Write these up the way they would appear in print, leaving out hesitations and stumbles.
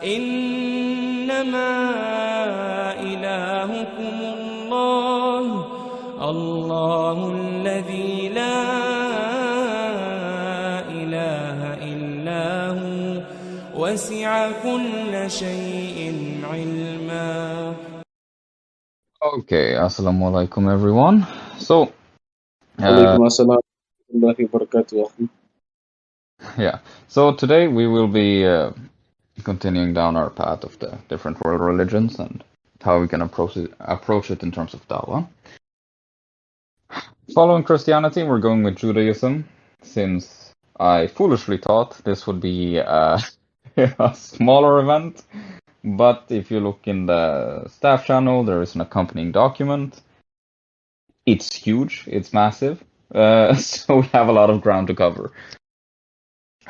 إنما إلهكم الله الله الذي لا إله إلا هو وسع كل شيء علما. Okay, assalamu alaikum everyone. So, Alaikum assalam wa rahmatullahi wa barakatuh. yeah, so today we will be continuing down our path of the different world religions and how we can approach it in terms of dawah. Following Christianity, we're going with Judaism, since I foolishly thought this would be a smaller event. But if you look in the staff channel, there is an accompanying document. It's huge, it's massive, so we have a lot of ground to cover.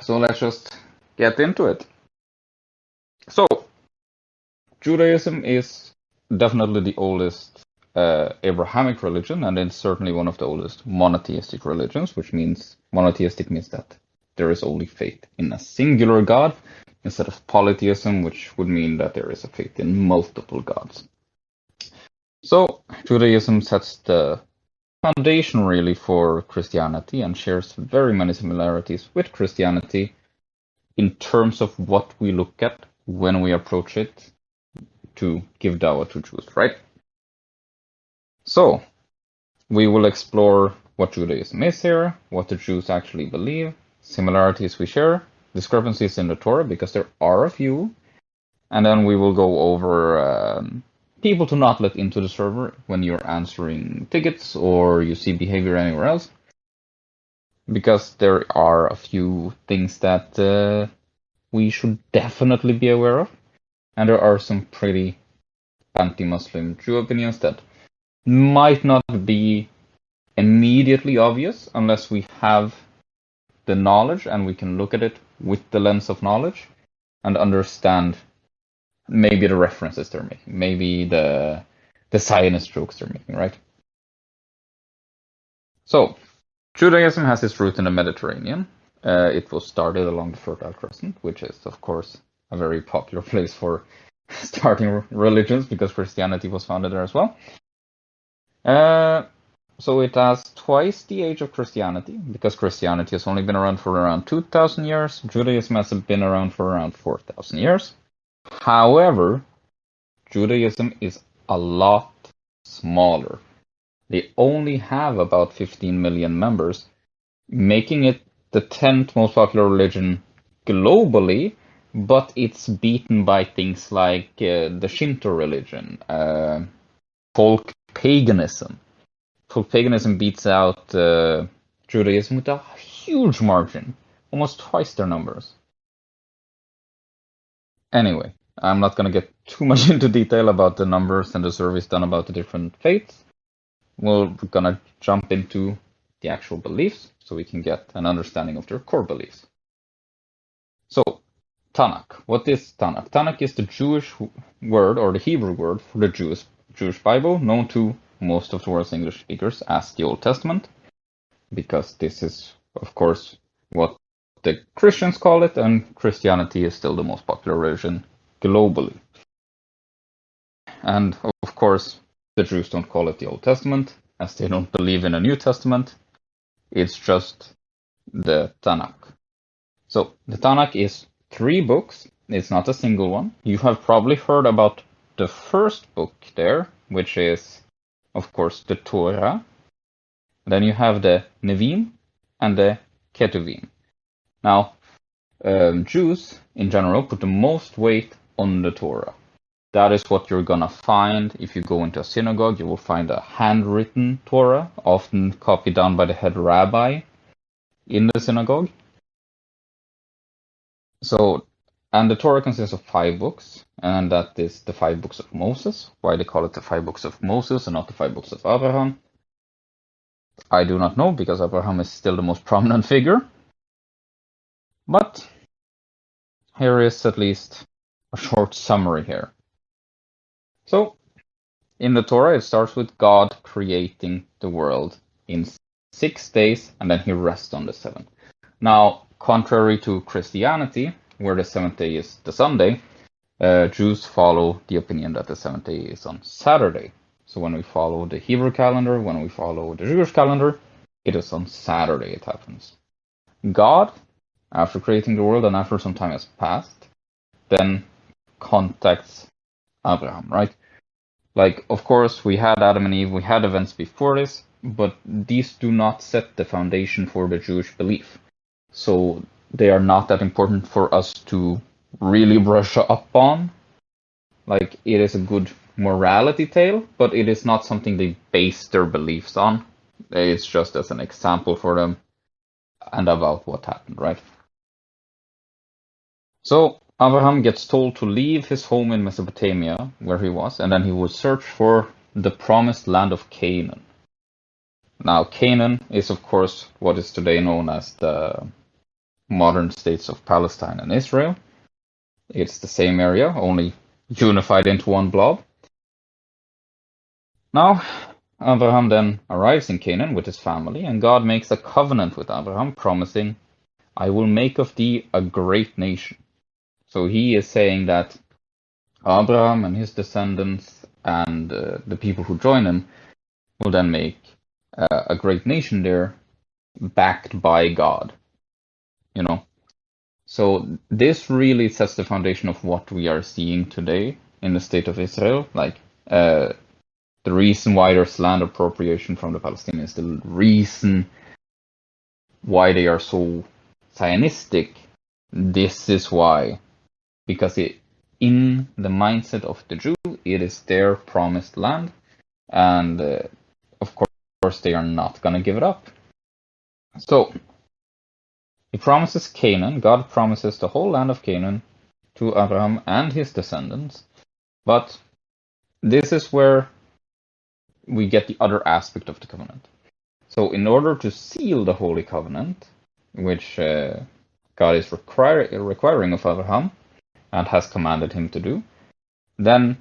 So let's just get into it. So, Judaism is definitely the oldest Abrahamic religion, and it's certainly one of the oldest monotheistic religions, which means monotheistic means that there is only faith in a singular God, instead of polytheism, which would mean that there is a faith in multiple gods. So, Judaism sets the foundation really for Christianity and shares very many similarities with Christianity in terms of what we look at when we approach it to give dawah to Jews, right? So, we will explore what Judaism is here, what the Jews actually believe, similarities we share, discrepancies in the Torah, because there are a few, and then we will go over people to not let into the server when you're answering tickets or you see behavior anywhere else, because there are a few things that we should definitely be aware of, and there are some pretty anti-Muslim Jew opinions that might not be immediately obvious unless we have the knowledge and we can look at it with the lens of knowledge and understand maybe the references they're making, maybe the Zionist jokes they're making, right? So, Judaism has its root in the Mediterranean. It was started along the Fertile Crescent, which is, of course, a very popular place for starting religions because Christianity was founded there as well. So it has twice the age of Christianity, because Christianity has only been around for around 2,000 years. Judaism has been around for around 4,000 years. However, Judaism is a lot smaller. They only have about 15 million members, making it the 10th most popular religion globally, but it's beaten by things like the Shinto religion, folk paganism. Folk paganism beats out Judaism with a huge margin, almost twice their numbers. Anyway, I'm not going to get too much into detail about the numbers and the surveys done about the different faiths. We're going to jump into the actual beliefs so we can get an understanding of their core beliefs. So, Tanakh. What is Tanakh? Tanakh is the Jewish word, or the Hebrew word, for the Jewish Bible, known to most of the world's English speakers as the Old Testament, because this is, of course, what the Christians call it, and Christianity is still the most popular religion globally. And, of course, the Jews don't call it the Old Testament, as they don't believe in a New Testament. It's just the Tanakh. So, the Tanakh is 3 books. It's not a single one. You have probably heard about the first book there, which is, of course, the Torah. Then you have the Nevi'im and the Ketuvim. Now, Jews, in general, put the most weight on the Torah. That is what you're gonna find if you go into a synagogue. You will find a handwritten Torah, often copied down by the head rabbi in the synagogue. So, and the Torah consists of 5 books, and that is the 5 books of Moses. Why they call it the 5 books of Moses and not the 5 books of Abraham, I do not know, because Abraham is still the most prominent figure. But here is at least a short summary here. So, in the Torah, it starts with God creating the world in 6 days, and then he rests on the 7th. Now, contrary to Christianity, where the 7th day is the Sunday, Jews follow the opinion that the seventh day is on Saturday. So when we follow the Hebrew calendar, when we follow the Jewish calendar, it is on Saturday it happens. God, after creating the world and after some time has passed, then contacts Abraham, right? Like, of course, we had Adam and Eve, we had events before this, but these do not set the foundation for the Jewish belief. So they are not that important for us to really brush up on. Like, it is a good morality tale, but it is not something they base their beliefs on. It's just as an example for them and about what happened, right? So Abraham gets told to leave his home in Mesopotamia, where he was, and then he would search for the promised land of Canaan. Now, Canaan is, of course, what is today known as the modern states of Palestine and Israel. It's the same area, only unified into one blob. Now, Abraham then arrives in Canaan with his family, and God makes a covenant with Abraham, promising, I will make of thee a great nation. So he is saying that Abraham and his descendants and the people who join him will then make a great nation there, backed by God. You know, so this really sets the foundation of what we are seeing today in the state of Israel. Like the reason why there's land appropriation from the Palestinians, the reason why they are so Zionistic. This is why, because in the mindset of the Jew, it is their promised land, and of course they are not going to give it up. So he promises Canaan, God promises the whole land of Canaan to Abraham and his descendants, but this is where we get the other aspect of the covenant. So in order to seal the Holy Covenant, which God is requiring of Abraham, and has commanded him to do, then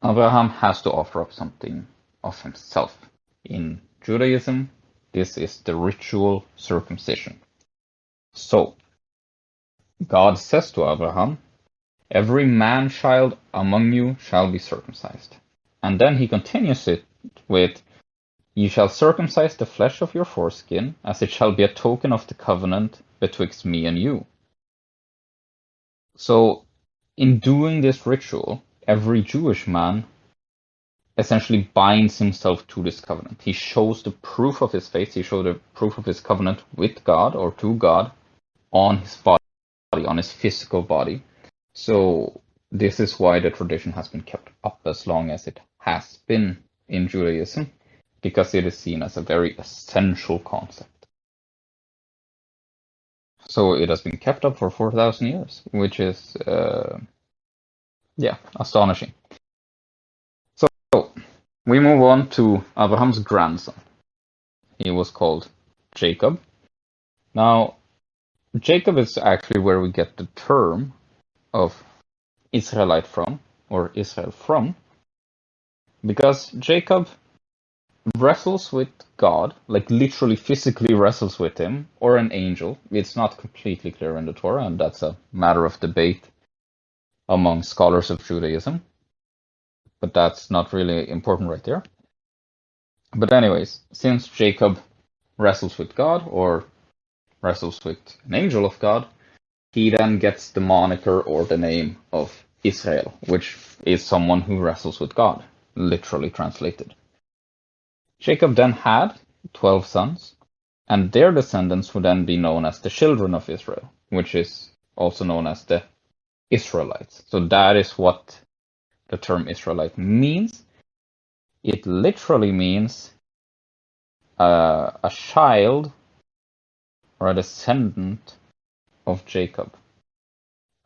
Abraham has to offer up something of himself. In Judaism, this is the ritual circumcision. So, God says to Abraham, every man-child among you shall be circumcised. And then he continues it with, ye shall circumcise the flesh of your foreskin, as it shall be a token of the covenant betwixt me and you. So, in doing this ritual, every Jewish man essentially binds himself to this covenant. He shows the proof of his faith, he shows the proof of his covenant with God or to God on his body, on his physical body. So this is why the tradition has been kept up as long as it has been in Judaism, because it is seen as a very essential concept. So it has been kept up for 4,000 years, which is, astonishing. So we move on to Abraham's grandson. He was called Jacob. Now, Jacob is actually where we get the term of Israelite from, or Israel from, because Jacob wrestles with God, like literally physically wrestles with him, or an angel. It's not completely clear in the Torah, and that's a matter of debate among scholars of Judaism. But that's not really important right there. But anyways, since Jacob wrestles with God, or wrestles with an angel of God, he then gets the moniker or the name of Israel, which is someone who wrestles with God, literally translated. Jacob then had 12 sons, and their descendants would then be known as the children of Israel, which is also known as the Israelites. So that is what the term Israelite means. It literally means a child or a descendant of Jacob,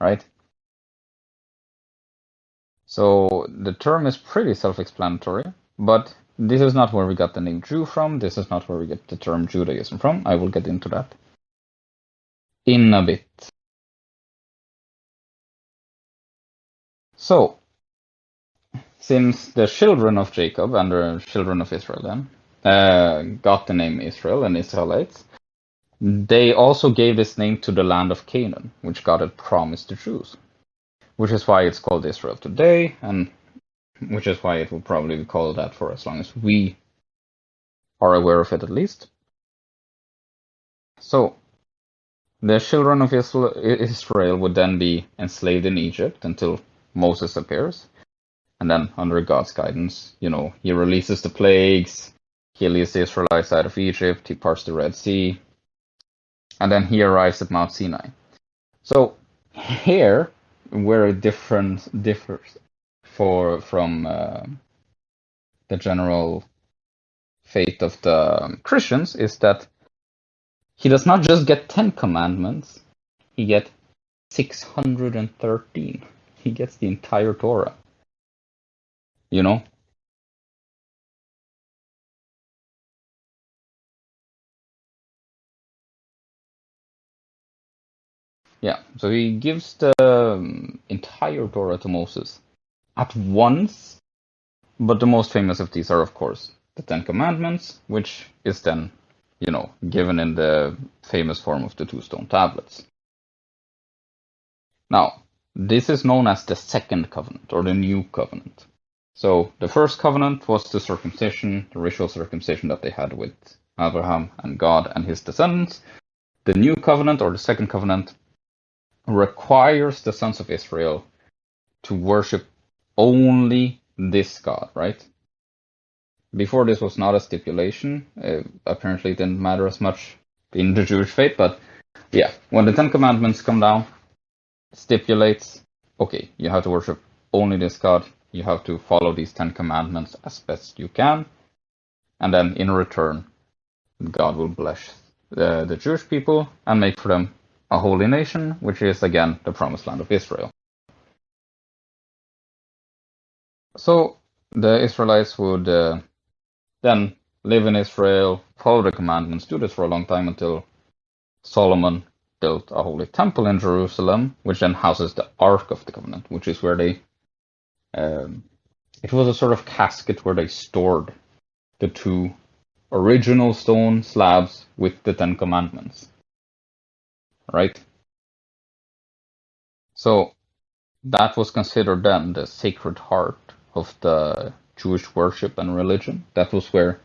right? So the term is pretty self-explanatory, but this is not where we got the name Jew from. This is not where we get the term Judaism from. I will get into that in a bit. So, since the children of Jacob and the children of Israel then got the name Israel and Israelites, they also gave this name to the land of Canaan, which God had promised the Jews. which is why it's called Israel today, and which is why it will probably be called that for as long as we are aware of it, at least. So, the children of Israel would then be enslaved in Egypt until Moses appears. And then, under God's guidance, he releases the plagues, he leads the Israelites out of Egypt, he parts the Red Sea, and then he arrives at Mount Sinai. So, here, where it differs from the general fate of the Christians is that he does not just get 10 commandments, he gets 613. He gets the entire Torah. Yeah, so he gives the entire Torah to Moses at once, but the most famous of these are, of course, the 10 Commandments, which is then, given in the famous form of the 2 stone tablets. Now, this is known as the Second Covenant, or the New Covenant. So, the first covenant was the circumcision, the ritual circumcision that they had with Abraham and God and his descendants. The New Covenant, or the Second Covenant, requires the sons of Israel to worship only this God, right? Before, this was not a stipulation. Apparently, it didn't matter as much in the Jewish faith, but yeah, when the 10 Commandments come down, stipulates, okay, you have to worship only this God, you have to follow these 10 Commandments as best you can, and then in return, God will bless the Jewish people and make for them a holy nation, which is again the promised land of Israel. So the Israelites would then live in Israel, follow the commandments, do this for a long time until Solomon built a holy temple in Jerusalem, which then houses the Ark of the Covenant, which is where they, it was a sort of casket where they stored the 2 original stone slabs with the 10 Commandments. Right? So that was considered then the sacred heart of the Jewish worship and religion. That was where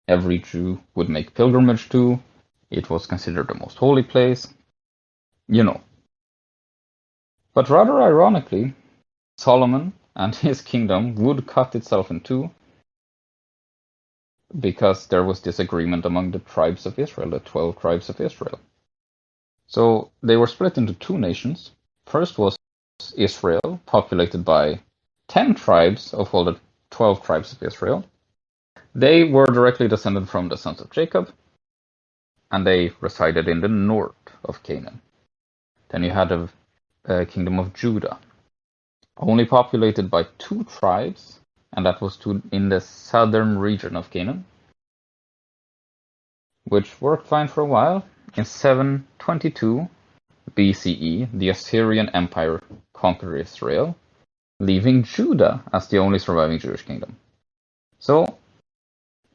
every Jew would make pilgrimage to. It was considered the most holy place. But rather ironically, Solomon and his kingdom would cut itself in 2 because there was disagreement among the tribes of Israel, the 12 tribes of Israel. So they were split into 2 nations. First was Israel, populated by 10 tribes of all the 12 tribes of Israel. They were directly descended from the sons of Jacob, and they resided in the north of Canaan. Then you had a kingdom of Judah, only populated by 2 tribes, and that was in the southern region of Canaan, which worked fine for a while. In 722 BCE, the Assyrian Empire conquered Israel, leaving Judah as the only surviving Jewish kingdom. So,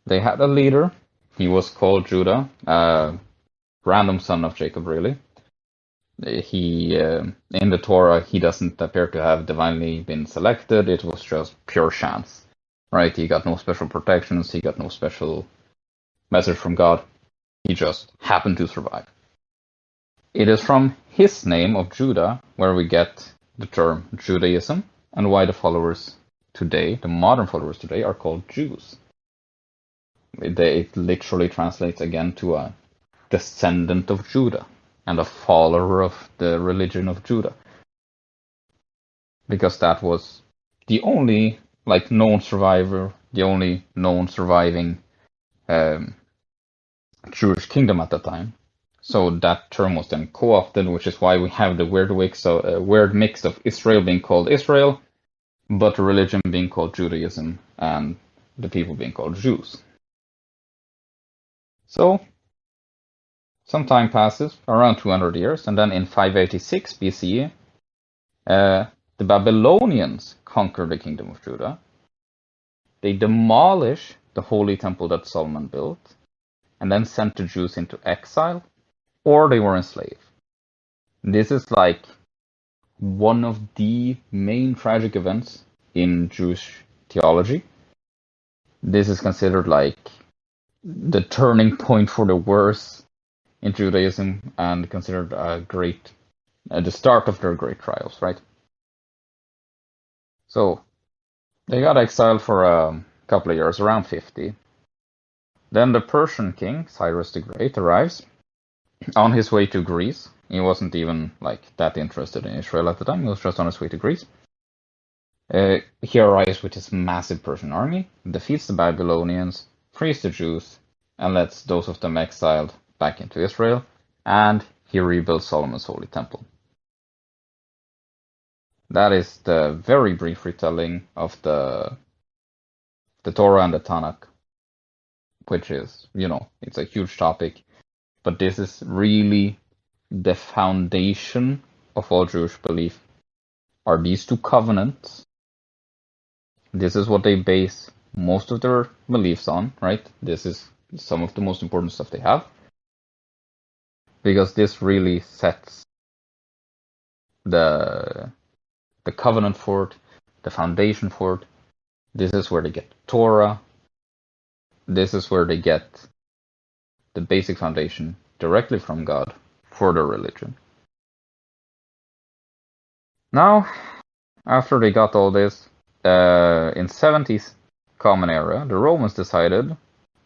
they had a leader. He was called Judah, a random son of Jacob, really. He, in the Torah, he doesn't appear to have divinely been selected. It was just pure chance, right? He got no special protections. He got no special message from God. He just happened to survive. It is from his name of Judah where we get the term Judaism, and why the followers today, the modern followers today, are called Jews. It literally translates again to a descendant of Judah and a follower of the religion of Judah, because that was the only known survivor, the only known surviving Jewish kingdom at the time. So that term was then co-opted, which is why we have the weird mix of Israel being called Israel, but religion being called Judaism, and the people being called Jews. So, some time passes, around 200 years, and then in 586 BCE, the Babylonians conquer the kingdom of Judah. They demolish the holy temple that Solomon built, and then sent the Jews into exile, or they were enslaved. This is one of the main tragic events in Jewish theology. This is considered like the turning point for the worse in Judaism and considered the start of their great trials, right? So they got exiled for a couple of years, around 50. Then the Persian king, Cyrus the Great, arrives on his way to Greece. He wasn't even like that interested in Israel at the time. He was just on his way to Greece. He arrives with his massive Persian army, defeats the Babylonians, frees the Jews, and lets those of them exiled back into Israel, and he rebuilds Solomon's holy temple. That is the very brief retelling of the Torah and the Tanakh, which is, it's a huge topic, but this is really the foundation of all Jewish belief, are these two covenants. This is what they base most of their beliefs on, right? This is some of the most important stuff they have, because this really sets the covenant for it, the foundation for it. This is where they get Torah. This is where they get the basic foundation directly from God for their religion. Now, after they got all this, in 70s Common Era, the Romans decided,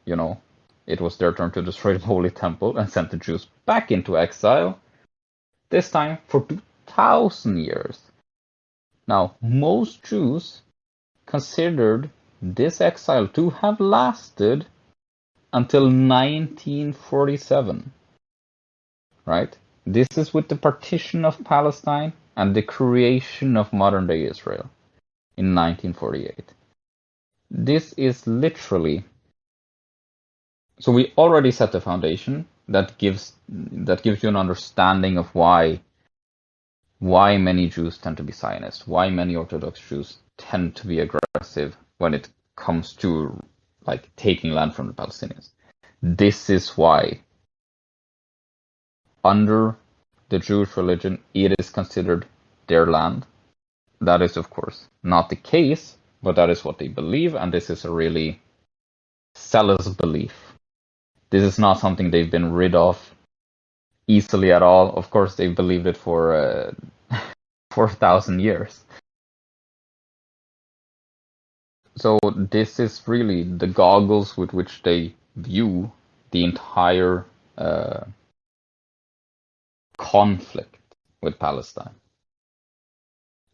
it was their turn to destroy the Holy Temple and sent the Jews back into exile, this time for 2,000 years. Now, most Jews considered this exile to have lasted until 1947, right? This is with the partition of Palestine and the creation of modern-day Israel in 1948. This is literally... So we already set the foundation that gives you an understanding of why many Jews tend to be Zionists, why many Orthodox Jews tend to be aggressive when it comes to like taking land from the Palestinians. This is why under the Jewish religion it is considered their land. That is of course not the case, but that is what they believe, and this is a really zealous belief. This is not something they've been rid of easily at all. Of course, they've believed it for 4,000 years. So this is really the goggles with which they view the entire conflict with Palestine.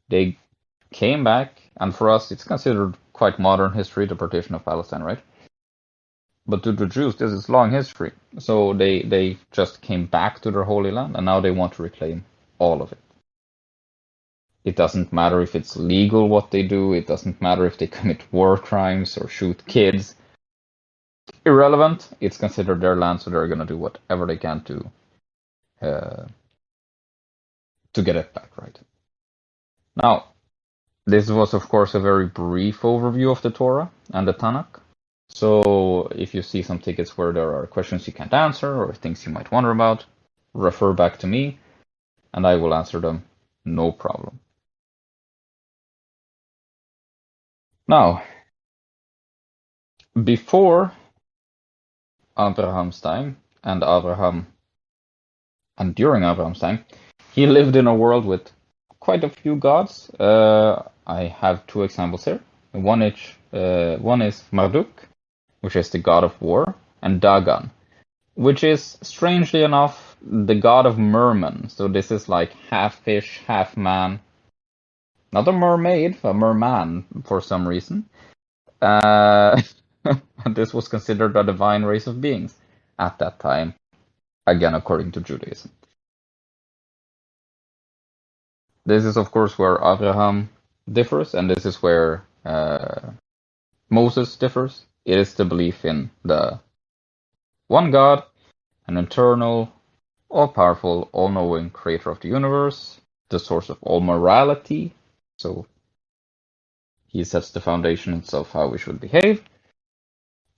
They came back, and for us, it's considered quite modern history, the partition of Palestine, right? But to the Jews, this is long history. So they just came back to their Holy Land, and now they want to reclaim all of it. It doesn't matter if it's legal what they do. It doesn't matter if they commit war crimes or shoot kids. Irrelevant. It's considered their land, so they're going to do whatever they can to get it back, right? Now, this was, of course, a very brief overview of the Torah and the Tanakh. So if you see some tickets where there are questions you can't answer or things you might wonder about, refer back to me and I will answer them, no problem. Now, before Abraham's time and during Abraham's time, he lived in a world with quite a few gods. I have two examples here. One is Marduk, which is the god of war, and Dagon, which is, strangely enough, the god of mermen. So this is like half fish, half man. Not a mermaid, a merman for some reason. This was considered a divine race of beings at that time, again according to Judaism. This is, of course, where Abraham differs, and this is where Moses differs. It is the belief in the one God, an eternal, all-powerful, all-knowing creator of the universe, the source of all morality. So he sets the foundations of how we should behave.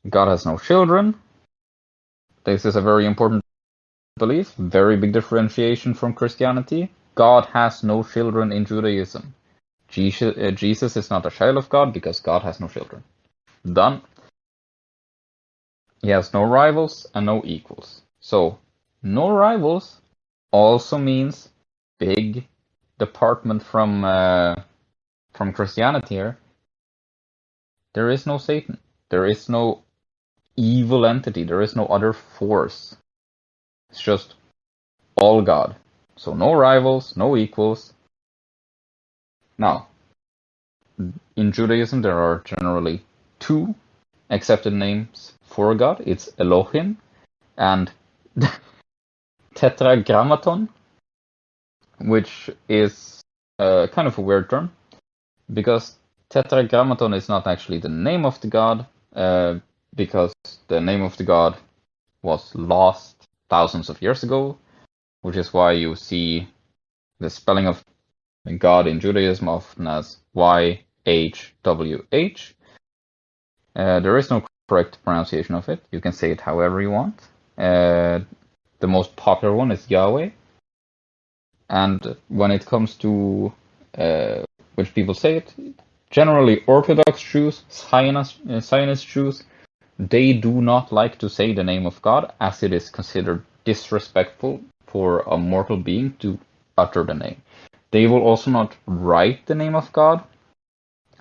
God has no children. This is a very important belief, very big differentiation from Christianity. God has no children in Judaism. Jesus is not a child of God because God has no children. Done. He has no rivals and no equals. So, no rivals also means big department from Christianity here. There is no Satan. There is no evil entity. There is no other force. It's just all God. So no rivals, no equals. Now, in Judaism, there are generally two accepted names for God. It's Elohim and Tetragrammaton, which is kind of a weird term, because Tetragrammaton is not actually the name of the God, because the name of the God was lost thousands of years ago, which is why you see the spelling of God in Judaism often as YHWH. There is no correct pronunciation of it. You can say it however you want. The most popular one is Yahweh. And when it comes to which people say it, generally Orthodox Jews, Zionist Jews, they do not like to say the name of God, as it is considered disrespectful for a mortal being to utter the name. They will also not write the name of God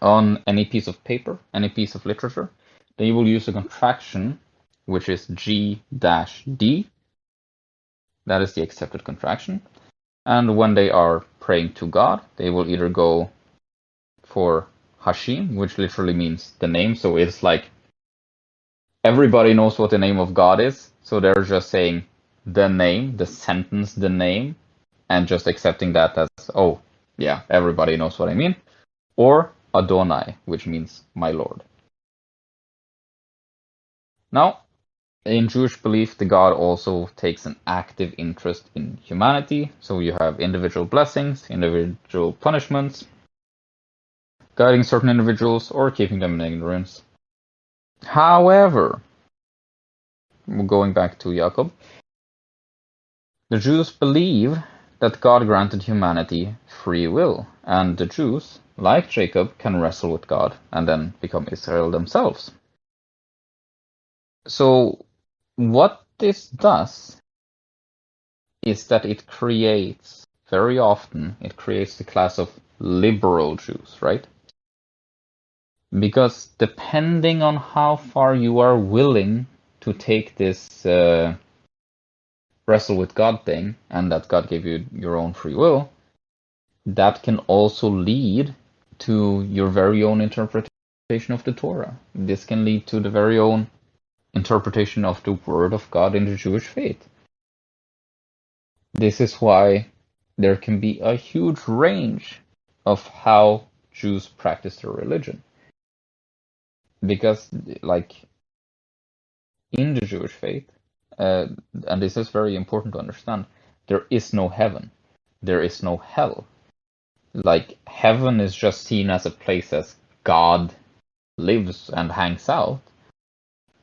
on any piece of paper, any piece of literature. They will use a contraction, which is G-D. That is the accepted contraction. And when they are praying to God, they will either go for Hashim, which literally means the name. So it's like everybody knows what the name of God is. So they're just saying the name, the sentence, the name, and just accepting that as, oh, yeah, everybody knows what I mean. Or Adonai, which means my Lord. Now, in Jewish belief, the God also takes an active interest in humanity. So you have individual blessings, individual punishments, guiding certain individuals or keeping them in ignorance. However, going back to Jacob, the Jews believe that God granted humanity free will, and the Jews, like Jacob, can wrestle with God and then become Israel themselves. So what this does is that it creates, very often, it creates the class of liberal Jews, right? Because depending on how far you are willing to take this wrestle with God thing, and that God gave you your own free will, that can also lead to your very own interpretation of the Torah. This can lead to the very own interpretation of the Word of God in the Jewish faith. This is why there can be a huge range of how Jews practice their religion. Because, like, in the Jewish faith, and this is very important to understand, there is no heaven. There is no hell. Like, heaven is just seen as a place as God lives and hangs out.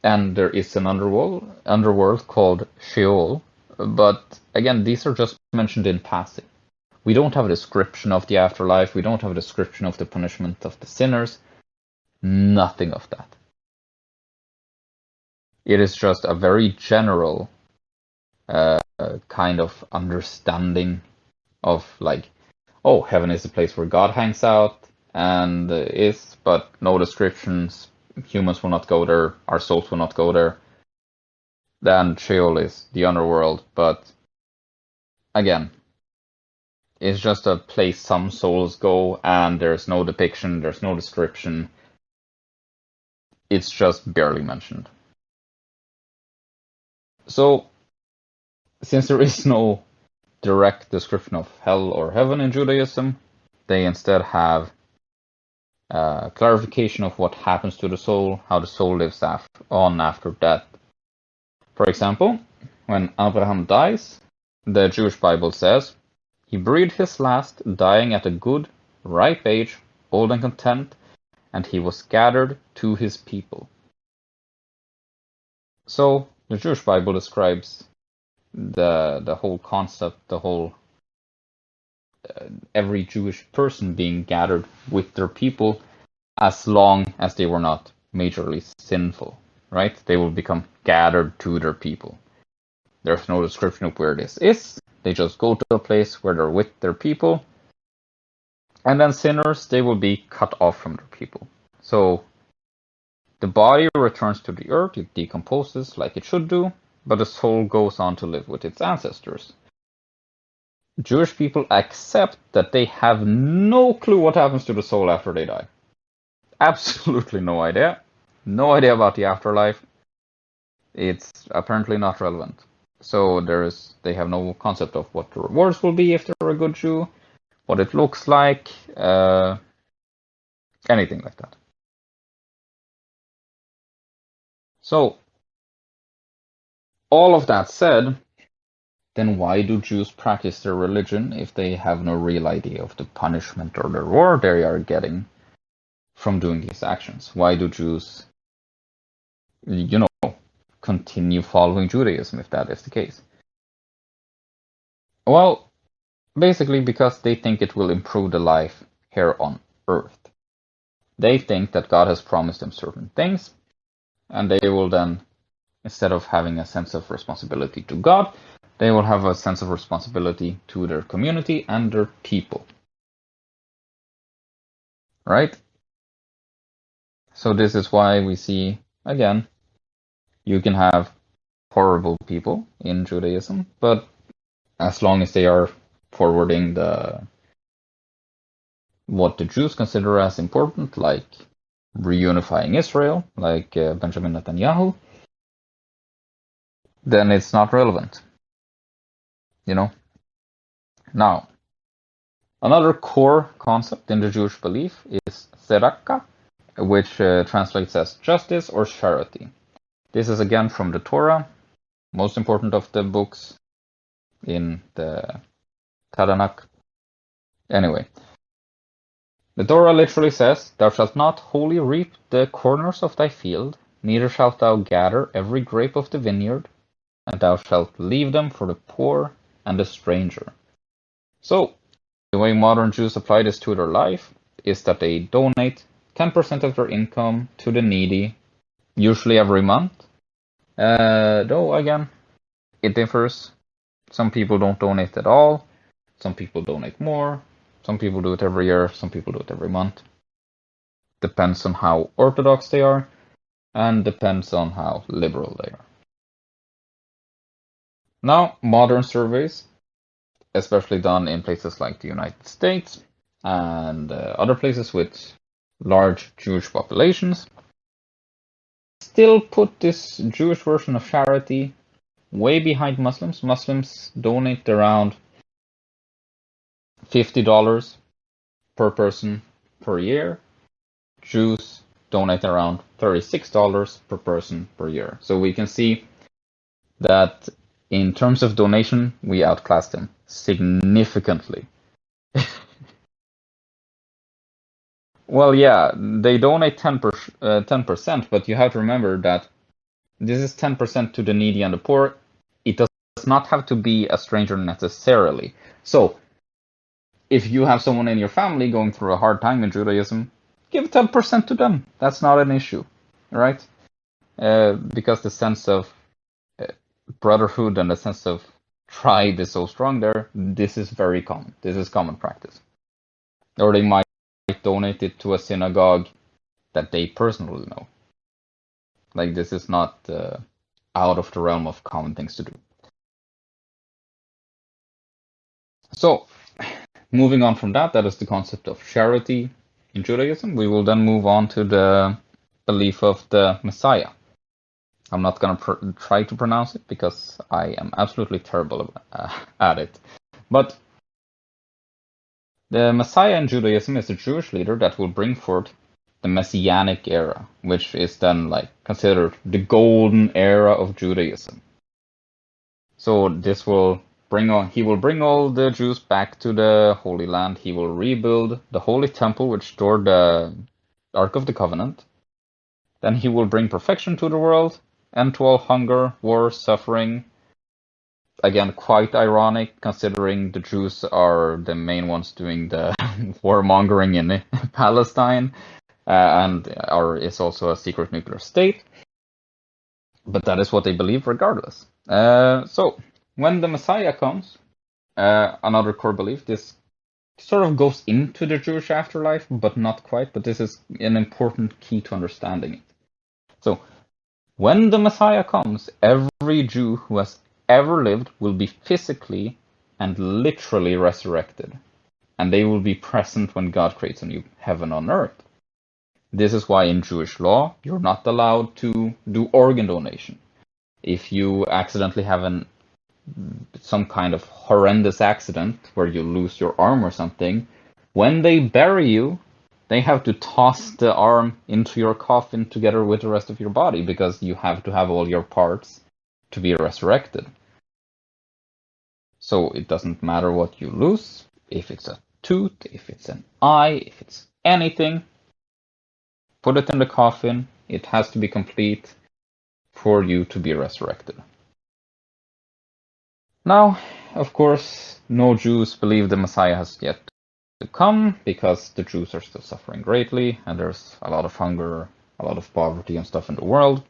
And there is an underworld called Sheol. But again, these are just mentioned in passing. We don't have a description of the afterlife. We don't have a description of the punishment of the sinners. Nothing of that. It is just a very general kind of understanding of, like, oh, heaven is a place where God hangs out and but no descriptions. Humans will not go there. Our souls will not go there. Then Sheol is the underworld, but again, it's just a place some souls go, and there's no depiction, there's no description. It's just barely mentioned. So, since there is no direct description of hell or heaven in Judaism, they instead have clarification of what happens to the soul, how the soul lives on after death. For example, when Abraham dies, the Jewish Bible says, he breathed his last, dying at a good, ripe age, old and content, and he was gathered to his people. So, the Jewish Bible describes the whole concept, the whole every Jewish person being gathered with their people as long as they were not majorly sinful, right? They will become gathered to their people. There's no description of where this is. They just go to a place where they're with their people. And then sinners, they will be cut off from their people. So the body returns to the earth, it decomposes like it should do, but the soul goes on to live with its ancestors. Jewish people accept that they have no clue what happens to the soul after they die. Absolutely no idea. No idea about the afterlife. It's apparently not relevant. So they have no concept of what the rewards will be if they're a good Jew, what it looks like, anything like that. So, all of that said, then why do Jews practice their religion if they have no real idea of the punishment or the reward they are getting from doing these actions? Why do Jews, continue following Judaism if that is the case? Well, basically because they think it will improve the life here on earth. They think that God has promised them certain things, and they will then, instead of having a sense of responsibility to God, they will have a sense of responsibility to their community and their people. Right? So this is why we see, again, you can have horrible people in Judaism, but as long as they are forwarding what the Jews consider as important, like reunifying Israel, like Benjamin Netanyahu, then it's not relevant. Now, another core concept in the Jewish belief is Ceraka, which translates as justice or charity. This is again from the Torah, most important of the books in the Tanakh. Anyway, the Torah literally says, "Thou shalt not wholly reap the corners of thy field, neither shalt thou gather every grape of the vineyard, and thou shalt leave them for the poor and the stranger." So, the way modern Jews apply this to their life is that they donate 10% of their income to the needy, usually every month. Though, again, it differs. Some people don't donate at all. Some people donate more. Some people do it every year. Some people do it every month. Depends on how orthodox they are, and depends on how liberal they are. Now, modern surveys, especially done in places like the United States and other places with large Jewish populations, still put this Jewish version of charity way behind Muslims. Muslims donate around $50 per person per year. Jews donate around $36 per person per year. So we can see that in terms of donation, we outclass them significantly. Well, yeah, they donate 10%, but you have to remember that this is 10% to the needy and the poor. It does not have to be a stranger necessarily. So, if you have someone in your family going through a hard time in Judaism, give 10% to them. That's not an issue, right? Because the sense of brotherhood and the sense of tribe is so strong there. This is very common. This is common practice. Or they might donate it to a synagogue that they personally know. Like, this is not out of the realm of common things to do. So, moving on from that is the concept of charity in Judaism. We will then move on to the belief of the Messiah. I'm not going to try to pronounce it because I am absolutely terrible at it. But the Messiah in Judaism is a Jewish leader that will bring forth the Messianic era, which is then considered the golden era of Judaism. So this will he will bring all the Jews back to the Holy Land. He will rebuild the Holy Temple, which stored the Ark of the Covenant. Then he will bring perfection to the world, end to all hunger, war, suffering, again, quite ironic considering the Jews are the main ones doing the warmongering in Palestine, and is also a secret nuclear state. But that is what they believe regardless. So when the Messiah comes, another core belief, this sort of goes into the Jewish afterlife, but not quite. But this is an important key to understanding it. So when the Messiah comes, every Jew who has ever lived will be physically and literally resurrected. And they will be present when God creates a new heaven on earth. This is why in Jewish law, you're not allowed to do organ donation. If you accidentally have some kind of horrendous accident where you lose your arm or something, when they bury you, they have to toss the arm into your coffin together with the rest of your body, because you have to have all your parts to be resurrected. So it doesn't matter what you lose, if it's a tooth, if it's an eye, if it's anything, put it in the coffin. It has to be complete for you to be resurrected. Now, of course, no Jews believe the Messiah has yet to come, because the Jews are still suffering greatly, and there's a lot of hunger, a lot of poverty and stuff in the world.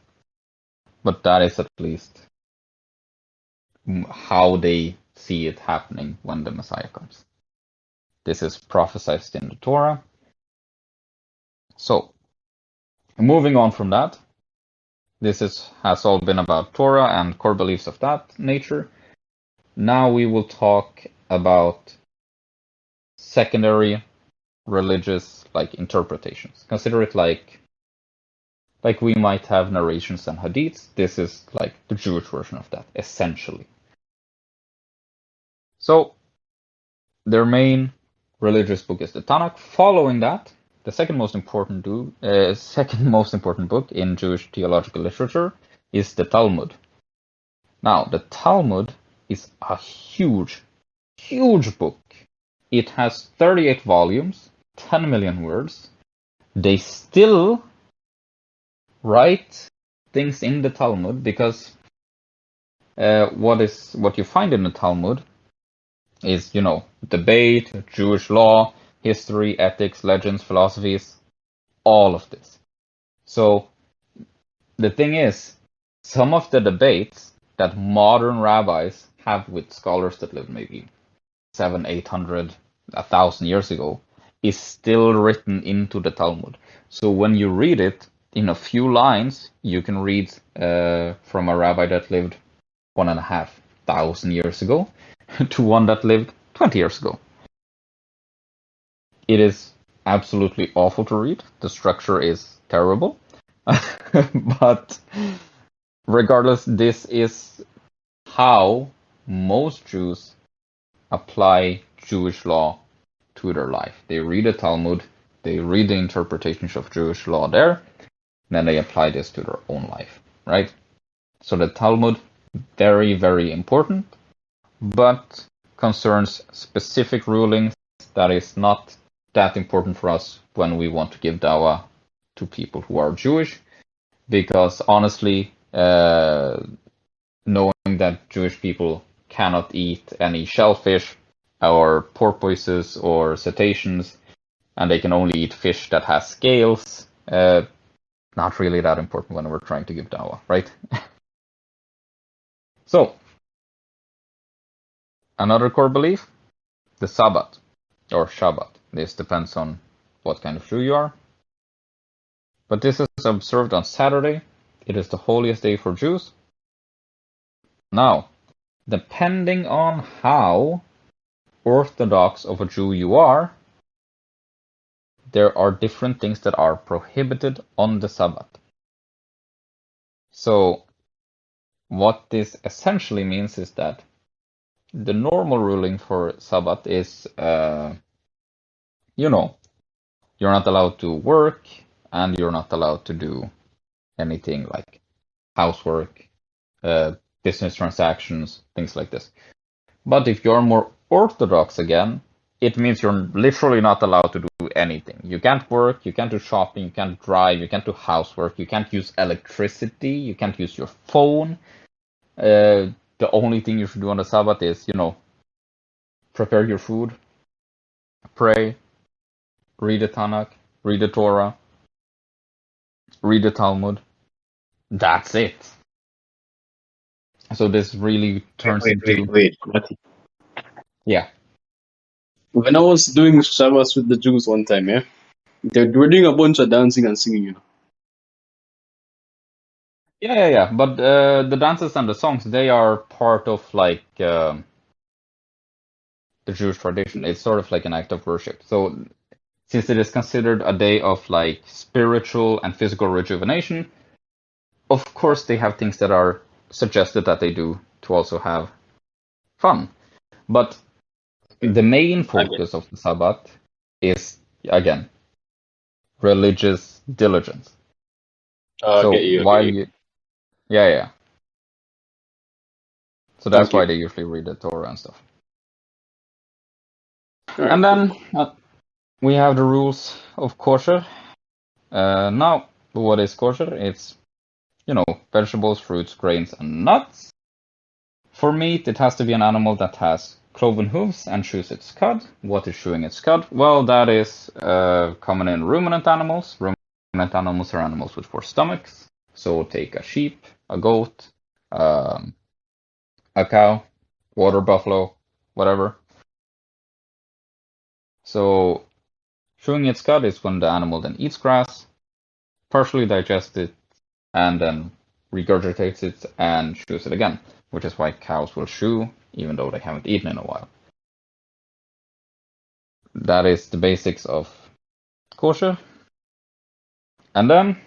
But that is at least how they see it happening when the Messiah comes. This is prophesied in the Torah. So, moving on from that, this has all been about Torah and core beliefs of that nature. Now we will talk about secondary religious interpretations. Consider it like we might have narrations and hadiths. This is like the Jewish version of that, essentially. So their main religious book is the Tanakh. Following that, the second most important book in Jewish theological literature is the Talmud. Now, the Talmud is a huge, huge book. It has 38 volumes, 10 million words. They still write things in the Talmud, because what you find in the Talmud is, debate, Jewish law, history, ethics, legends, philosophies, all of this. So the thing is, some of the debates that modern rabbis have with scholars that lived maybe 700, 800, 1,000 years ago is still written into the Talmud. So when you read it in a few lines, you can read from a rabbi that lived 1,500 years ago to one that lived 20 years ago. It is absolutely awful to read. The structure is terrible. But regardless, this is how most Jews apply Jewish law to their life. They read the Talmud, they read the interpretations of Jewish law there, then they apply this to their own life, right? So the Talmud, very, very important, but concerns specific rulings that is not that important for us when we want to give dawah to people who are Jewish, because honestly, knowing that Jewish people cannot eat any shellfish or porpoises or cetaceans, and they can only eat fish that has scales, not really that important when we're trying to give dawah, right? So, another core belief, the Sabbath, or Shabbat. This depends on what kind of Jew you are. But this is observed on Saturday. It is the holiest day for Jews. Now, depending on how orthodox of a Jew you are, there are different things that are prohibited on the Sabbath. So, what this essentially means is that the normal ruling for Sabbath is, you're not allowed to work, and you're not allowed to do anything like housework, business transactions, things like this. But if you're more orthodox again, it means you're literally not allowed to do anything. You can't work, you can't do shopping, you can't drive, you can't do housework, you can't use electricity, you can't use your phone. The the only thing you should do on the Sabbath is, prepare your food, pray, read the Tanakh, read the Torah, read the Talmud. That's it. So this really turns into... Wait, Matti. Yeah. When I was doing Shabbos with the Jews one time, yeah, they were doing a bunch of dancing and singing, Yeah. But the dances and the songs, they are part of the Jewish tradition. It's sort of like an act of worship. So since it is considered a day of spiritual and physical rejuvenation, of course they have things that are suggested that they do to also have fun. But the main focus of the Sabbath is, again, religious diligence. So yeah. So that's why they usually read the Torah and stuff. Right, and then we have the rules of kosher. Now, what is kosher? It's, vegetables, fruits, grains, and nuts. For meat, it has to be an animal that has cloven hooves and chews its cud. What is chewing its cud? Well, that is common in ruminant animals. Ruminant animals are animals with 4 stomachs. So take a sheep, a goat, a cow, water buffalo, whatever. So chewing its cud is when the animal then eats grass, partially digests it, and then regurgitates it and chews it again, which is why cows will chew even though they haven't eaten in a while. That is the basics of kosher. And then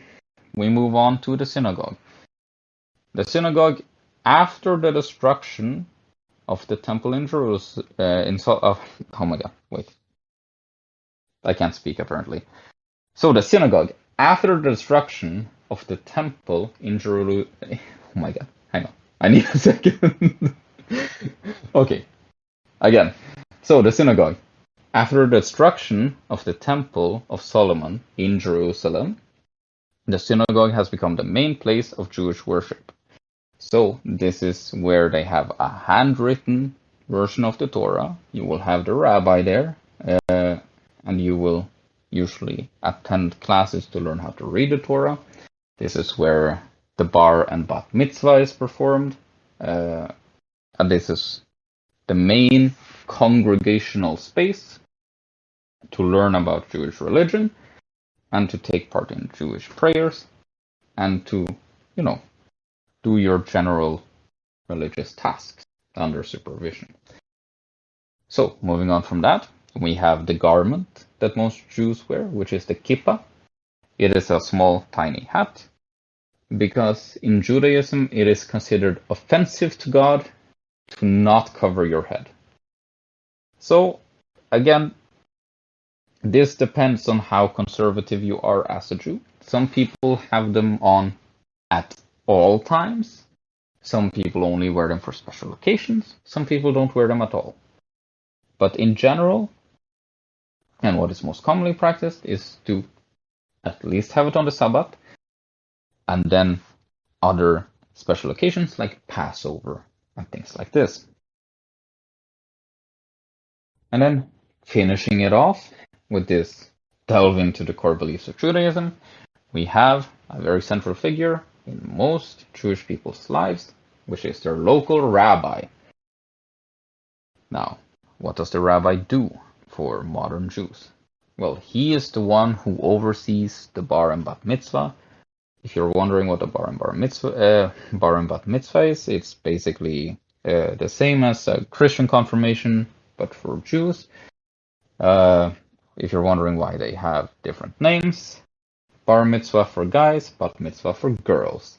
we move on to the synagogue. The synagogue, after the destruction of the temple in Jerusalem, oh my god, wait. I can't speak apparently. So the synagogue, after the destruction of the temple in Jerusalem, oh my god, hang on, I need a second. Okay, again. So the synagogue, after the destruction of the temple of Solomon in Jerusalem, the synagogue has become the main place of Jewish worship. So this is where they have a handwritten version of the Torah. You will have the rabbi there, and you will usually attend classes to learn how to read the Torah. This is where the bar and bat mitzvah is performed, and this is the main congregational space to learn about Jewish religion and to take part in Jewish prayers and to, do your general religious tasks under supervision. So, moving on from that, we have the garment that most Jews wear, which is the kippah. It is a small, tiny hat, because in Judaism it is considered offensive to God to not cover your head. So, again, this depends on how conservative you are as a Jew. Some people have them on at all times. Some people only wear them for special occasions. Some people don't wear them at all. But in general, and what is most commonly practiced, is to at least have it on the Sabbath, and then other special occasions like Passover and things like this. And then finishing it off with this delve into the core beliefs of Judaism, we have a very central figure in most Jewish people's lives, which is their local rabbi. Now, what does the rabbi do for modern Jews? Well, he is the one who oversees the bar and bat mitzvah. If you're wondering what a bar and bat mitzvah is, it's basically the same as a Christian confirmation, but for Jews. If you're wondering why they have different names, bar mitzvah for guys, bat mitzvah for girls.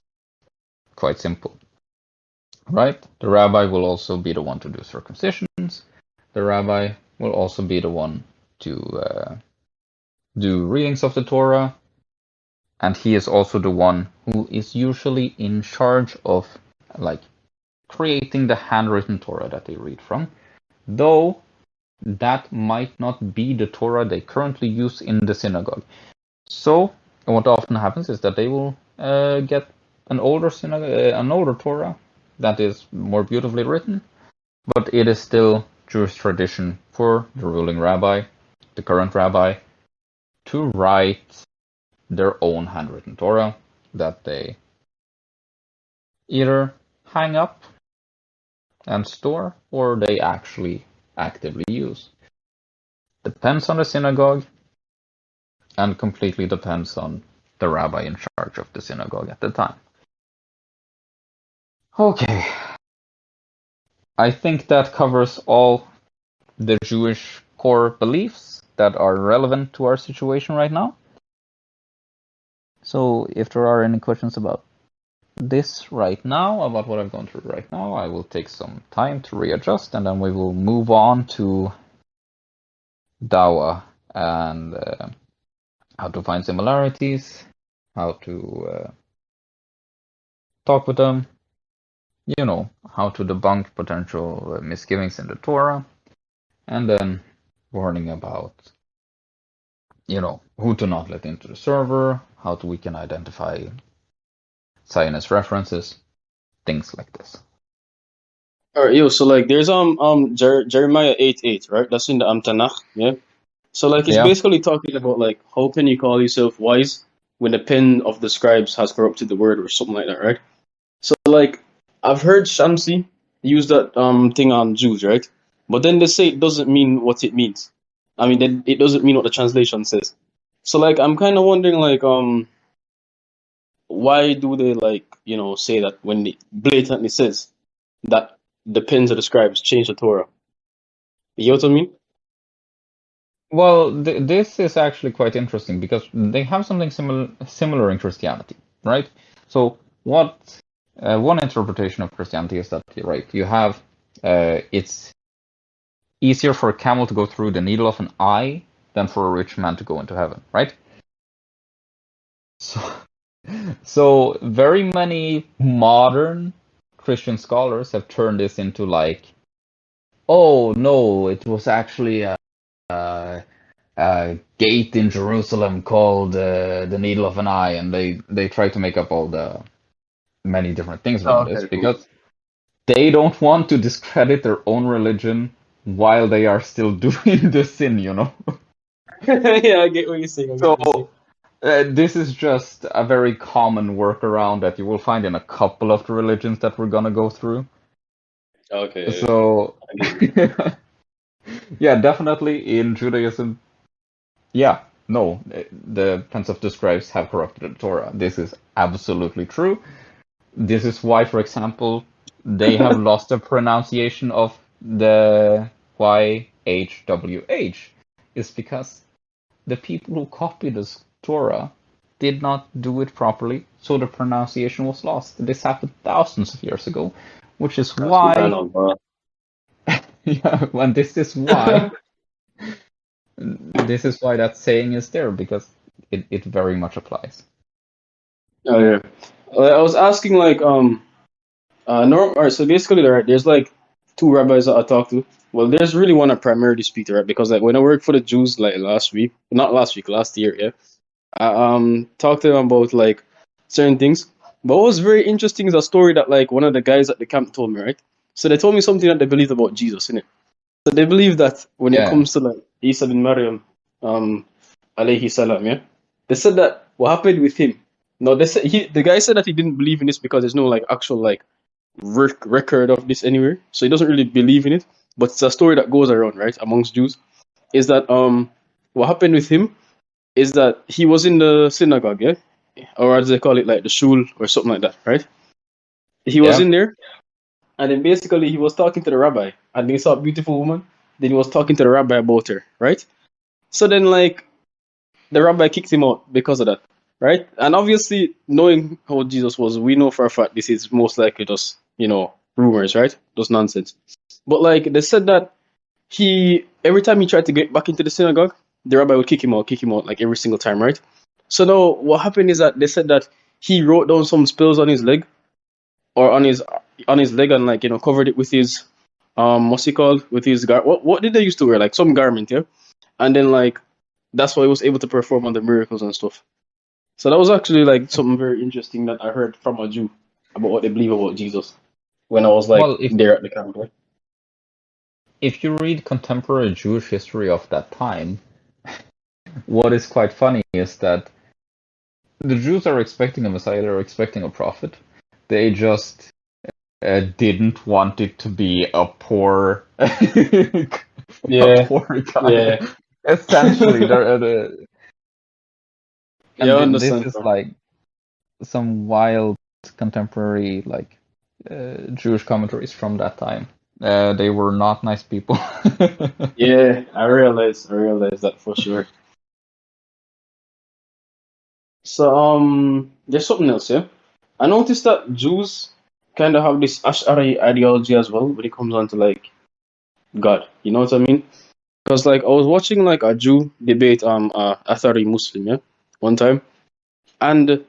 Quite simple, right? The rabbi will also be the one to do circumcisions. The rabbi will also be the one to do readings of the Torah. And he is also the one who is usually in charge of creating the handwritten Torah that they read from. Though that might not be the Torah they currently use in the synagogue. So what often happens is that they will get an older Torah that is more beautifully written, but it is still Jewish tradition for the ruling rabbi, the current rabbi, to write their own handwritten Torah that they either hang up and store or they actually actively use. Depends on the synagogue and completely depends on the rabbi in charge of the synagogue at the time. Okay. I think that covers all the Jewish core beliefs that are relevant to our situation right now. So if there are any questions about this right now, about what I've gone through right now, I will take some time to readjust and then we will move on to Dawa and how to find similarities, how to talk with them, how to debunk potential misgivings in the Torah, and then warning about, who to not let into the server, how we can identify Zionist references, things like this. Alright, so like there's Jeremiah 8:8, right? That's in the Tanakh, yeah. So like it's Yeah. basically talking about like how can you call yourself wise when the pen of the scribes has corrupted the word or something like that, right? So like I've heard Shamsi use that thing on Jews, right? But then they say it doesn't mean what it means. I mean, then it doesn't mean what the translation says. So like I'm kind of wondering like why do they like say that when it blatantly says that the pens of the scribes change the Torah? You know what I mean? Well, this is actually quite interesting because they have something similar in Christianity, right? So what one interpretation of Christianity is that, right, you have it's easier for a camel to go through the needle of an eye than for a rich man to go into heaven, right? So very many modern Christian scholars have turned this into like, oh no, it was actually a gate in Jerusalem called the Needle of an Eye, and they try to make up all the many different things around this Okay, cool. because they don't want to discredit their own religion while they are still doing the sin, Yeah, I get what you're saying. So this is just a very common workaround that you will find in a couple of the religions that we're gonna go through. Okay, So I get you. yeah, definitely in Judaism. Yeah, no, the pens of the scribes have corrupted the Torah. This is absolutely true. This is why, for example, they have lost the pronunciation of the YHWH. Is because the people who copied the Torah did not do it properly, so the pronunciation was lost. This happened thousands of years ago, which is That's kind why, of yeah, and this is why that saying is there, because it very much applies. Oh yeah. I was asking like alright, so basically there's like two rabbis that I talked to. Well, there's really one I primarily speak to, right? Because like when I worked for the Jews like last year, yeah. I talked to them about like certain things. But what was very interesting is a story that like one of the guys at the camp told me, right? So they told me something that they believed about Jesus, innit? So they believe that when it Yeah. comes to like Isa bin Maryam, alayhi salam, yeah, they said that what happened with him. No, the guy said that he didn't believe in this because there's no like actual like record of this anywhere, so he doesn't really believe in it. But it's a story that goes around, right, amongst Jews. Is that what happened with him is that he was in the synagogue, yeah, or as they call it, like the shul or something like that, right? He was Yeah. in there, and then basically he was talking to the rabbi, and he saw a beautiful woman. Then he was talking to the rabbi about her, right? So then, like, the rabbi kicked him out because of that, right? And obviously, knowing how Jesus was, we know for a fact this is most likely just, rumors, right? Just nonsense. But like they said that every time he tried to get back into the synagogue, the rabbi would kick him out, like every single time, right? So now what happened is that they said that he wrote down some spells on his leg or on his leg and like covered it with his what's he called with his what did they used to wear, like some garment, yeah, and then like that's why he was able to perform on the miracles and stuff. So that was actually like something very interesting that I heard from a Jew about what they believe about Jesus. when I was like Well, if there at the camp. Right? if you read contemporary Jewish history of that time, what is quite funny is that the Jews are expecting a Messiah, they're expecting a prophet. They just didn't want it to be a poor, a Yeah, poor guy. yeah, Essentially, yeah. I this understand, is bro. like some wild contemporary Jewish commentaries from that time. They were not nice people. Yeah, I realize that for sure. So there's something else, yeah. I noticed that Jews kind of have this Ash'ari ideology as well when it comes on to like God. You know what I mean? Because like I was watching like a Jew debate Athari Muslim, yeah, one time, and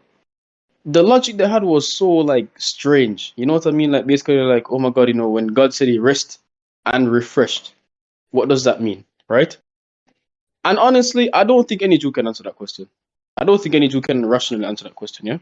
the logic they had was so like strange. You know what I mean? Like basically like, oh my God, you know, when God said he rest and refreshed, what does that mean? Right? And honestly, I don't think any Jew can answer that question. I don't think any Jew can rationally answer that question, yeah?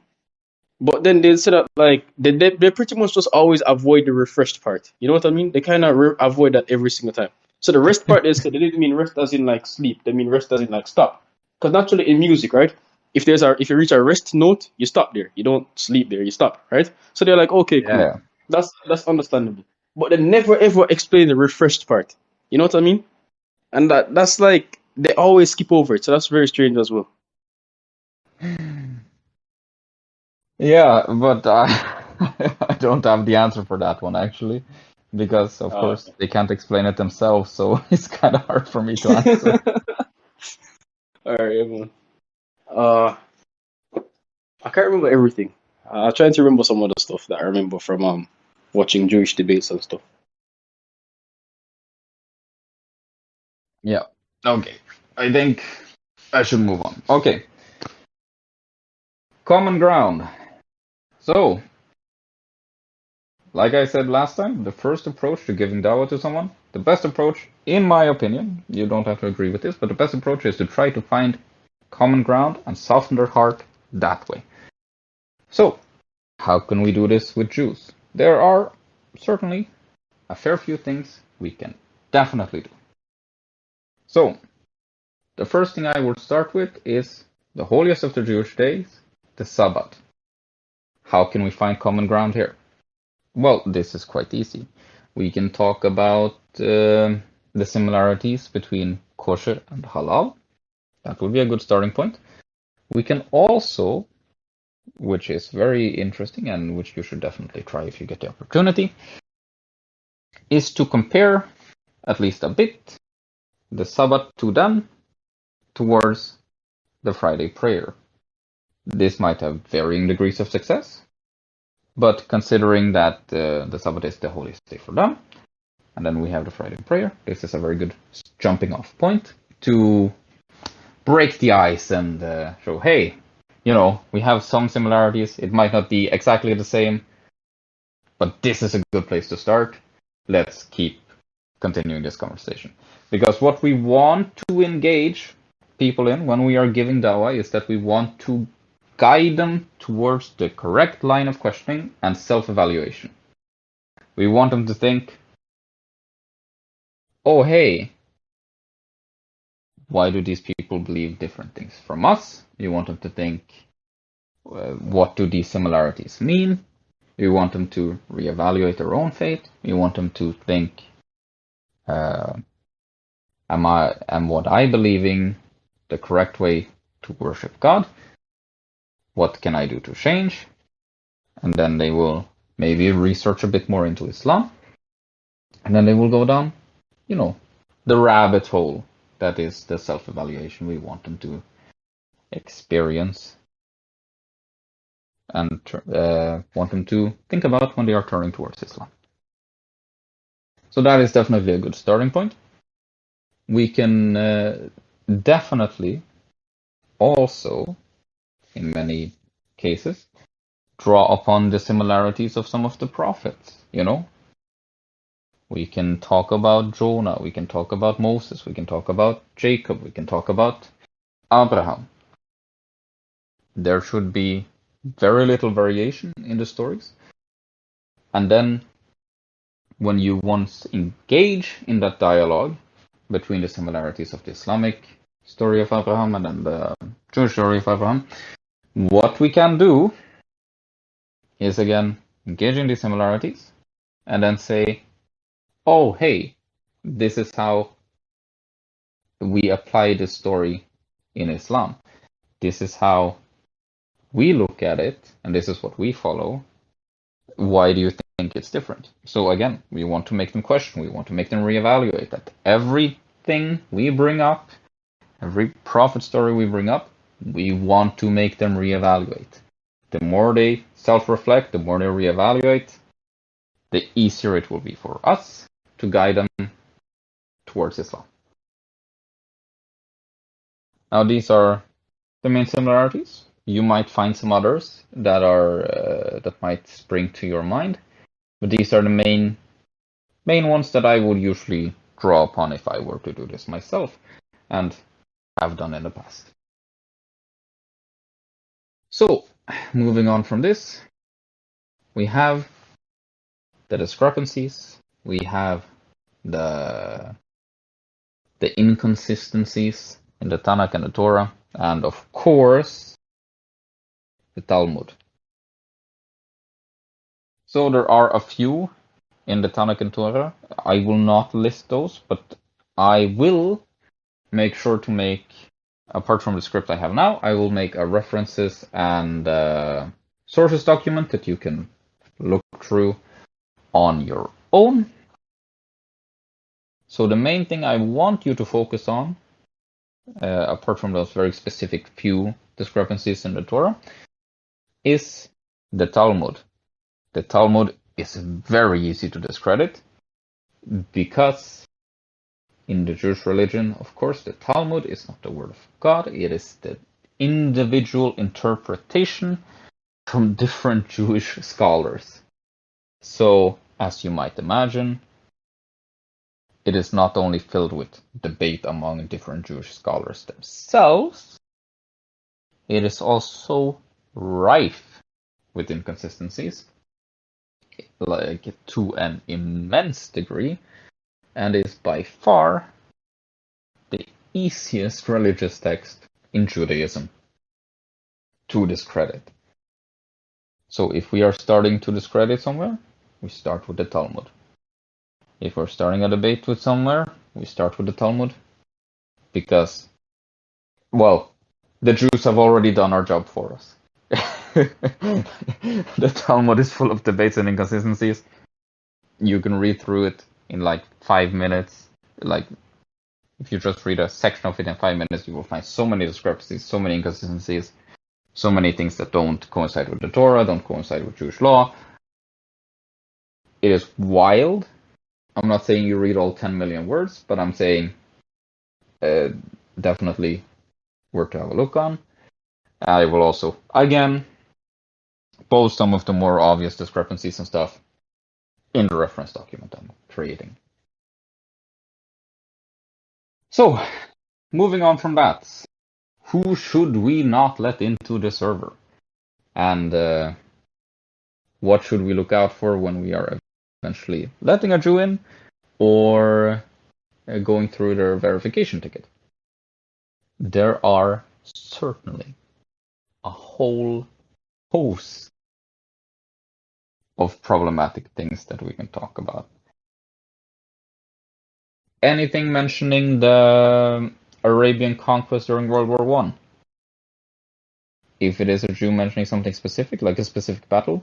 But then they said that like they pretty much just always avoid the refreshed part. You know what I mean? They kind of avoid that every single time. So the rest part is they didn't mean rest as in like sleep. They mean rest as in like stop. Because naturally in music, right? If you reach a rest note, you stop there. You don't sleep there. You stop, right? So they're like, okay, cool. Yeah. That's understandable. But they never ever explain the refreshed part. You know what I mean? And that's like they always skip over it. So that's very strange as well. Yeah, but I don't have the answer for that one actually, because of course they can't explain it themselves, so it's kind of hard for me to answer. All right, everyone. Uh, I can't remember everything. I'm trying to remember some of the stuff that I remember from watching Jewish debates and stuff. Yeah. Okay. I think I should move on. Okay. Common ground. So, like I said last time, the first approach to giving dawah to someone, the best approach, in my opinion, you don't have to agree with this, but the best approach is to try to find common ground and soften their heart that way. So, how can we do this with Jews? There are certainly a fair few things we can definitely do. So, the first thing I would start with is the holiest of the Jewish days, the Sabbath. How can we find common ground here? Well, this is quite easy. We can talk about the similarities between kosher and halal. That would be a good starting point. We can also, which is very interesting and which you should definitely try if you get the opportunity, is to compare at least a bit the Sabbath to them towards the Friday prayer. This might have varying degrees of success, but considering that the Sabbath is the holiest day for them, and then we have the Friday prayer, this is a very good jumping off point to break the ice and show, hey, we have some similarities. It might not be exactly the same, but this is a good place to start. Let's keep continuing this conversation. Because what we want to engage people in when we are giving dawah is that we want to guide them towards the correct line of questioning and self-evaluation. We want them to think, oh, hey, why do these people believe different things from us? You want them to think, what do these similarities mean? You want them to reevaluate their own faith. You want them to think, am what I believing the correct way to worship God? What can I do to change? And then they will maybe research a bit more into Islam. And then they will go down, the rabbit hole that is the self-evaluation we want them to experience and want them to think about when they are turning towards Islam. So that is definitely a good starting point. We can definitely also, in many cases, draw upon the similarities of some of the prophets, We can talk about Jonah, we can talk about Moses, we can talk about Jacob, we can talk about Abraham. There should be very little variation in the stories. And then when you once engage in that dialogue between the similarities of the Islamic story of Abraham and then the Jewish story of Abraham, what we can do is again engage in these similarities and then say, oh, hey, this is how we apply this story in Islam. This is how we look at it, and this is what we follow. Why do you think it's different? So again, we want to make them question. We want to make them reevaluate that. Everything we bring up, every prophet story we bring up, we want to make them reevaluate. The more they self-reflect, the more they reevaluate, the easier it will be for us to guide them towards Islam. Now, these are the main similarities. You might find some others that are that might spring to your mind, but these are the main ones that I would usually draw upon if I were to do this myself, and have done in the past. So, moving on from this, we have the discrepancies, we have the inconsistencies in the Tanakh and the Torah, and of course, the Talmud. So there are a few in the Tanakh and Torah. I will not list those, but I will make sure to make, apart from the script I have now, I will make a references and sources document that you can look through on your own. So the main thing I want you to focus on, apart from those very specific few discrepancies in the Torah, is the Talmud. The Talmud is very easy to discredit because in the Jewish religion, of course, the Talmud is not the word of God. It is the individual interpretation from different Jewish scholars. So, as you might imagine, it is not only filled with debate among different Jewish scholars themselves, it is also rife with inconsistencies, like to an immense degree, and is by far the easiest religious text in Judaism to discredit. So if we are starting to discredit somewhere, we start with the Talmud. If we're starting a debate with somewhere, we start with the Talmud, because, well, the Jews have already done our job for us. The Talmud is full of debates and inconsistencies. You can read through it in like 5 minutes. Like, if you just read a section of it in 5 minutes, you will find so many discrepancies, so many inconsistencies, so many things that don't coincide with the Torah, don't coincide with Jewish law. It is wild. I'm not saying you read all 10 million words, but I'm saying definitely worth to have a look on. I will also, again, post some of the more obvious discrepancies and stuff in the reference document I'm creating. So, moving on from that, who should we not let into the server? And what should we look out for when we are eventually letting a Jew in or going through their verification ticket? There are certainly a whole host of problematic things that we can talk about. Anything mentioning the Arabian conquest during World War I. If it is a Jew mentioning something specific, like a specific battle,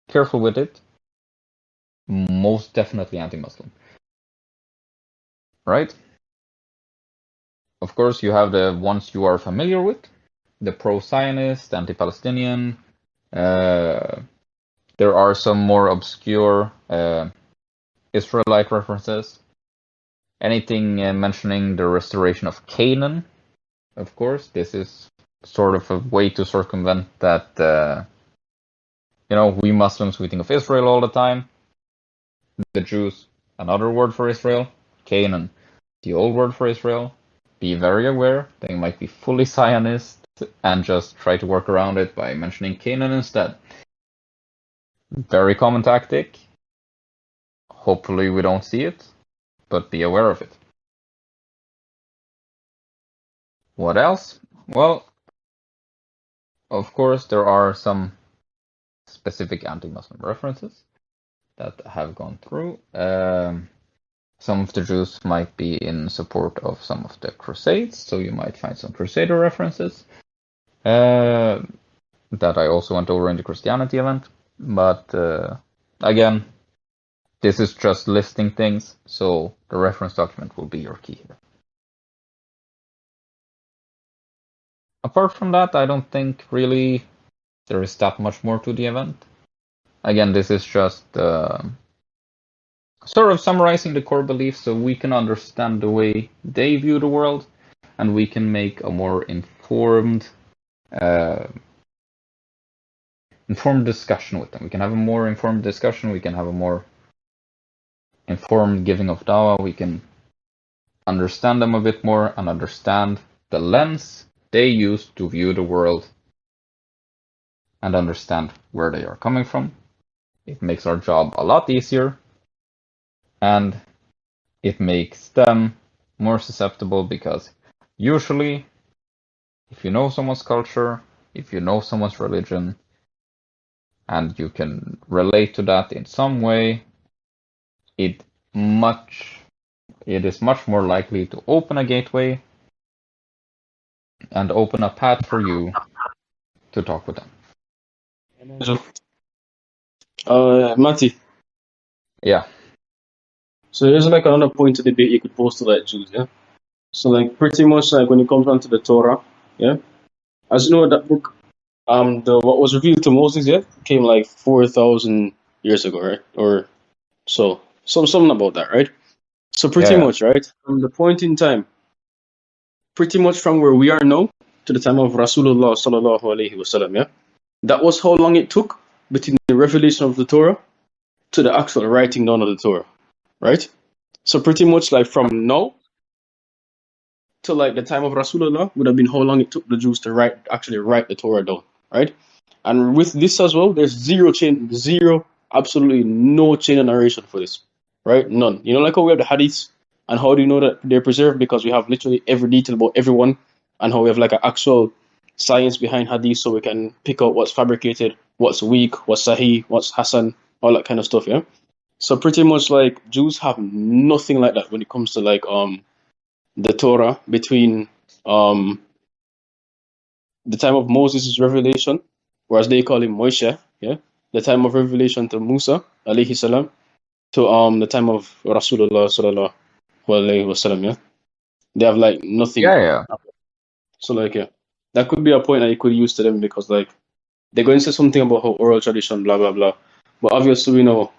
careful with it. Most definitely anti-Muslim. Right? Of course, you have the ones you are familiar with, the pro-Zionist, anti-Palestinian. There are some more obscure Israelite references. Anything mentioning the restoration of Canaan, of course. This is sort of a way to circumvent that, we Muslims, we think of Israel all the time. The Jews, another word for Israel. Canaan, the old word for Israel. Be very aware, they might be fully Zionist and just try to work around it by mentioning Canaan instead. Very common tactic. Hopefully we don't see it, but be aware of it. What else? Well, of course, there are some specific anti-Muslim references that have gone through. Some of the Jews might be in support of some of the Crusades, so you might find some Crusader references that I also went over in the Christianity event. But again, this is just listing things, so the reference document will be your key here. Apart from that, I don't think really there is that much more to the event. Again, this is just sort of summarizing the core beliefs so we can understand the way they view the world, and we can make a more informed discussion with them. We can have a more informed discussion, we can have a more informed giving of dawah, we can understand them a bit more and understand the lens they use to view the world and understand where they are coming from. It makes our job a lot easier, and it makes them more susceptible, because usually if you know someone's culture, if you know someone's religion, and you can relate to that in some way, it is much more likely to open a gateway and open a path for you to talk with them. Matti. Yeah. So here's like another point of debate you could pose to like Jews, yeah. So like pretty much like when it comes down to the Torah, yeah. As you know, that book, what was revealed to Moses, yeah, came like 4,000 years ago, right? Or so, something about that, right? So pretty Yeah. much, right, from the point in time, pretty much from where we are now to the time of Rasulullah sallallahu alaihi wasallam, yeah, that was how long it took between the revelation of the Torah to the actual writing down of the Torah, right? So pretty much like from now to like the time of Rasulullah would have been how long it took the Jews to actually write the Torah down, right? And with this as well, there's absolutely no chain of narration for this, right? None. You know, like how we have the hadiths, and how do you know that they're preserved? Because we have literally every detail about everyone, and how we have like an actual science behind hadith, so we can pick out what's fabricated, what's weak, what's sahih, what's hasan, all that kind of stuff, yeah? So pretty much like Jews have nothing like that when it comes to like the Torah between the time of Moses' revelation, whereas they call him Moshe, yeah, the time of revelation to Musa alayhi salam, to the time of Rasulullah sallallahu alayhi wasallam, yeah, they have like nothing. Yeah. So like yeah, that could be a point that you could use to them, because like they're going to say something about how oral tradition, blah blah blah, but obviously we know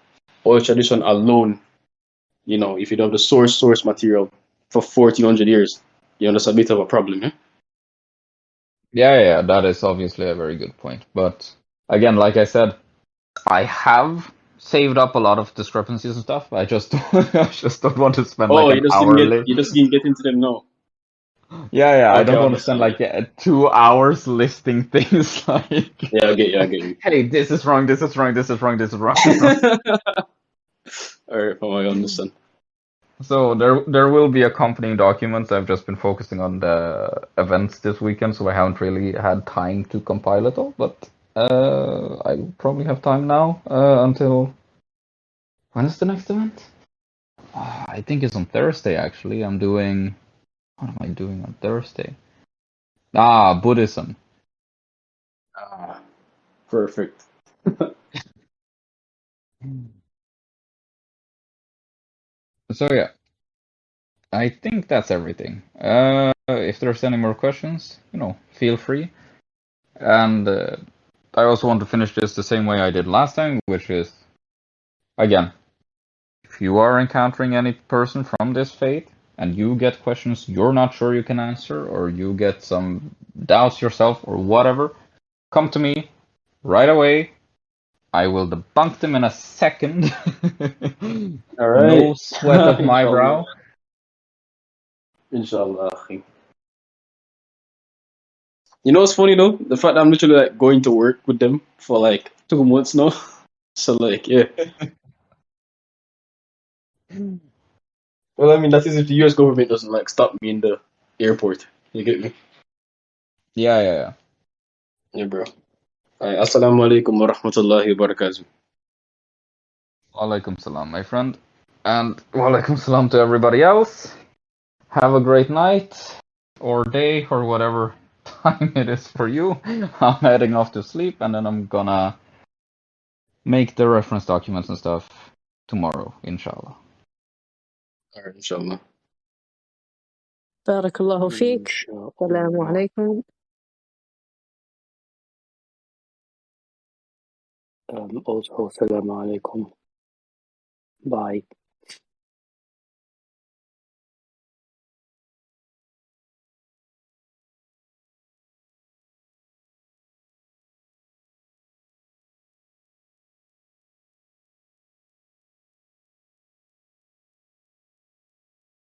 oral tradition alone, you know, if you don't have the source material for 1,400 years, you know, that's a bit of a problem, yeah. Yeah, that is obviously a very good point. But again, like I said, I have saved up a lot of discrepancies and stuff. I just don't want to spend like Oh, an hour list. you just didn't get into them now. Yeah, I Okay, don't I want to spend understand. like 2 hours listing things like, Yeah, I get you. hey, this is wrong, this is wrong, this is wrong, this is wrong. All right, I understand. So there will be accompanying documents. I've just been focusing on the events this weekend, so I haven't really had time to compile it all. But I probably have time now until when is the next event? I think it's on Thursday actually. What am I doing on Thursday? Buddhism. Ah, perfect. So yeah, I think that's everything. If there's any more questions, feel free. And I also want to finish this the same way I did last time, which is, again, if you are encountering any person from this faith and you get questions you're not sure you can answer, or you get some doubts yourself or whatever, come to me right away. I will debunk them in a second. All right. No sweat of my Inshallah. brow. Inshallah. You know what's funny though? The fact that I'm literally like going to work with them for like 2 months now. So like yeah. Well, I mean, that is if the US government doesn't like stop me in the airport. You get me? Yeah. Yeah, bro. Alright, assalamu alaikum wa rahmatullahi wa barakatuh. Walaikum salam, my friend. And walaikum salam to everybody else. Have a great night, or day, or whatever time it is for you. I'm heading off to sleep, and then I'm gonna make the reference documents and stuff tomorrow, inshallah. Alright, inshallah. بارك الله فيك. السلام Inshallah. عليكم. Also, Assalamu alaikum. Bye.